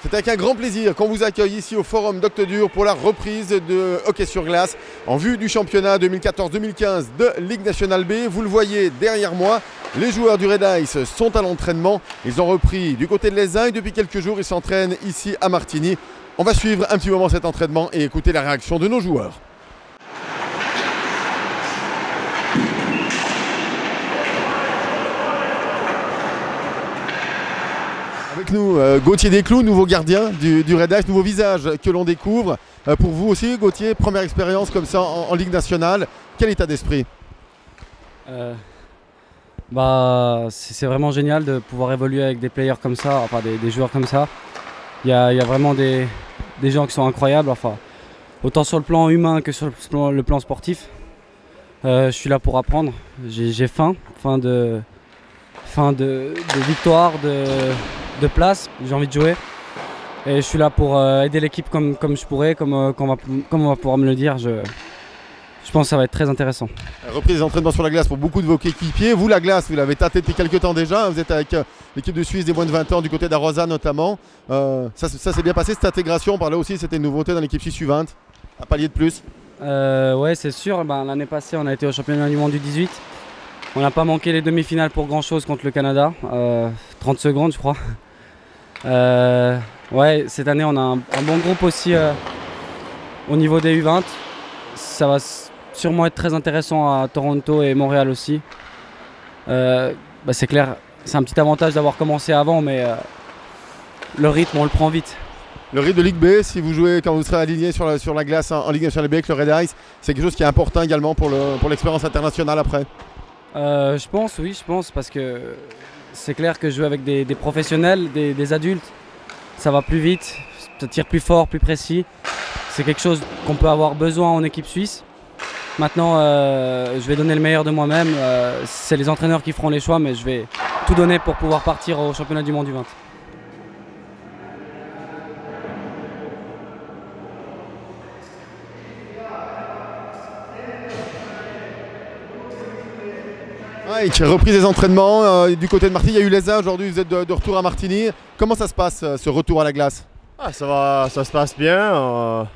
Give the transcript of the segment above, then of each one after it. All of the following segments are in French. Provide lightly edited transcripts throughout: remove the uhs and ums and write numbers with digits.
C'est avec un grand plaisir qu'on vous accueille ici au Forum d'Octodur pour la reprise de hockey sur glace en vue du championnat 2014-2015 de Ligue Nationale B. Vous le voyez derrière moi, les joueurs du Red Ice sont à l'entraînement. Ils ont repris du côté de l'Aisin et depuis quelques jours ils s'entraînent ici à Martigny. On va suivre un petit moment cet entraînement et écouter la réaction de nos joueurs. Avec nous, Gauthier Desclous, nouveau gardien du Red Ice, nouveau visage que l'on découvre. Pour vous aussi, Gauthier, première expérience comme ça en Ligue nationale. Quel état d'esprit? C'est vraiment génial de pouvoir évoluer avec des players comme ça, enfin des joueurs comme ça. Il y a vraiment des gens qui sont incroyables, enfin, autant sur le plan humain que sur le plan sportif. Je suis là pour apprendre, j'ai faim de victoire, de place, j'ai envie de jouer. Et je suis là pour aider l'équipe comme je pourrais, comme on va pouvoir me le dire. Je pense que ça va être très intéressant. Reprise des entraînements sur la glace pour beaucoup de vos coéquipiers. Vous, la glace, vous l'avez tâté depuis quelques temps déjà. Vous êtes avec l'équipe de Suisse des moins de 20 ans du côté d'Arosa notamment. Ça s'est bien passé cette intégration. On parlait aussi, c'était une nouveauté dans l'équipe Suisse U20. Un palier de plus. Ouais, c'est sûr. L'année passée, on a été au championnat du monde du 18. On n'a pas manqué les demi-finales pour grand chose contre le Canada. 30 secondes, je crois. Ouais, cette année, on a un bon groupe aussi au niveau des U20. Ça va sûrement être très intéressant à Toronto et Montréal aussi. C'est clair, c'est un petit avantage d'avoir commencé avant, mais le rythme, on le prend vite. Le rythme de Ligue B, si vous jouez quand vous serez aligné sur la glace en Ligue nationale B avec le Red Ice, c'est quelque chose qui est important également pour l'expérience internationale après. Je pense, parce que c'est clair que jouer avec des professionnels, des adultes, ça va plus vite, ça tire plus fort, plus précis. C'est quelque chose qu'on peut avoir besoin en équipe suisse. Maintenant, je vais donner le meilleur de moi-même. C'est les entraîneurs qui feront les choix, mais je vais tout donner pour pouvoir partir au championnat du monde du 20. Ouais, reprise des entraînements du côté de Martigny. Il y a eu les uns aujourd'hui, vous êtes de retour à Martigny. Comment ça se passe ce retour à la glace? Ça se passe bien.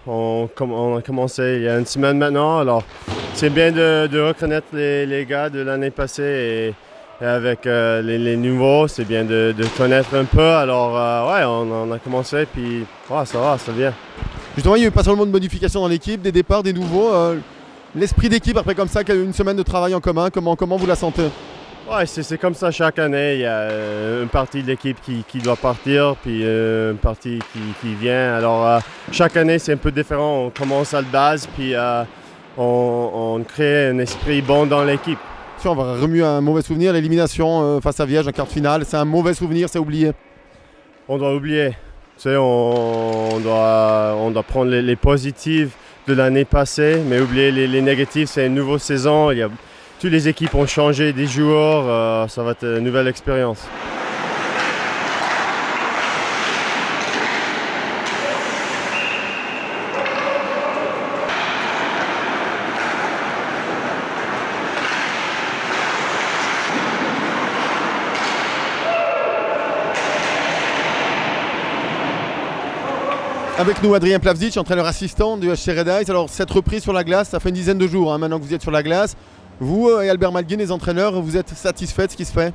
On a commencé il y a une semaine maintenant. Alors, c'est bien de reconnaître les gars de l'année passée et avec les nouveaux, c'est bien de connaître un peu. Alors, ouais, on a commencé, puis ça va, ça vient. Justement, il n'y a eu pas seulement de modifications dans l'équipe, des départs, des nouveaux. L'esprit d'équipe après comme ça, une semaine de travail en commun, comment vous la sentez? Ouais, c'est comme ça chaque année. Il y a une partie de l'équipe qui doit partir, puis une partie qui vient. Alors, chaque année, c'est un peu différent. On commence à la base, puis on crée un esprit bon dans l'équipe. Si on va remuer un mauvais souvenir, l'élimination face à Viège en quart de finale, c'est un mauvais souvenir, c'est oublié. On doit oublier. Tu sais, on doit prendre les positifs de l'année passée, mais oublier les négatifs. C'est une nouvelle saison. Toutes les équipes ont changé des joueurs, ça va être une nouvelle expérience. Avec nous, Adrien Plavzic, entraîneur assistant du HC Red Ice. Alors, cette reprise sur la glace, ça fait une dizaine de jours maintenant que vous êtes sur la glace. Vous et Albert Malguin, les entraîneurs, vous êtes satisfaits de ce qui se fait?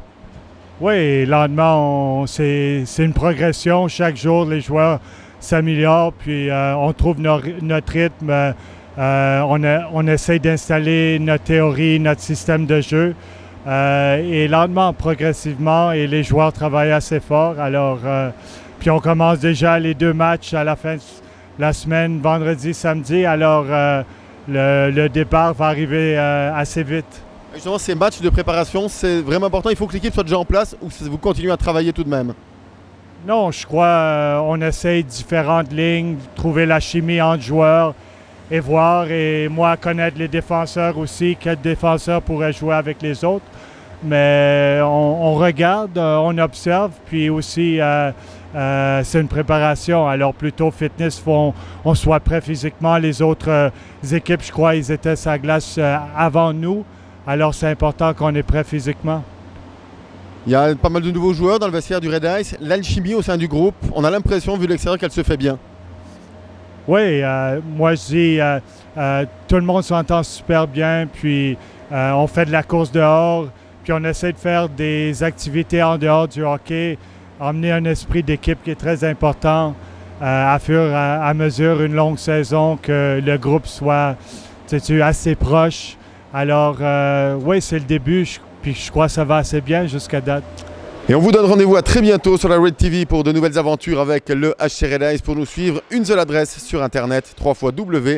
Oui, lentement, c'est une progression. Chaque jour, les joueurs s'améliorent, puis on trouve notre rythme. On essaie d'installer notre théorie, notre système de jeu. Et lentement, progressivement, et les joueurs travaillent assez fort. Alors, puis on commence déjà les 2 matchs à la fin de la semaine, vendredi, samedi. Alors, le départ va arriver assez vite. Justement, ces matchs de préparation, c'est vraiment important. Il faut que l'équipe soit déjà en place ou vous continuez à travailler tout de même? Non, je crois on essaye différentes lignes, trouver la chimie entre joueurs et voir. Et moi, connaître les défenseurs aussi, quels défenseurs pourraient jouer avec les autres. Mais on regarde, on observe, puis aussi c'est une préparation. Alors plutôt fitness, on soit prêt physiquement. Les autres équipes, je crois, ils étaient sur la glace avant nous. Alors c'est important qu'on est prêt physiquement. Il y a pas mal de nouveaux joueurs dans le vestiaire du Red Ice. L'alchimie au sein du groupe, on a l'impression, vu de l'extérieur, qu'elle se fait bien. Oui, moi je dis, tout le monde s'entend super bien, puis on fait de la course dehors, puis on essaie de faire des activités en dehors du hockey, emmener un esprit d'équipe qui est très important à mesure une longue saison, que le groupe soit assez proche. Alors, oui, c'est le début, puis je crois que ça va assez bien jusqu'à date. Et on vous donne rendez-vous à très bientôt sur la Red TV pour de nouvelles aventures avec le HC Red Ice. Pour nous suivre, une seule adresse sur internet, www.redice.ch.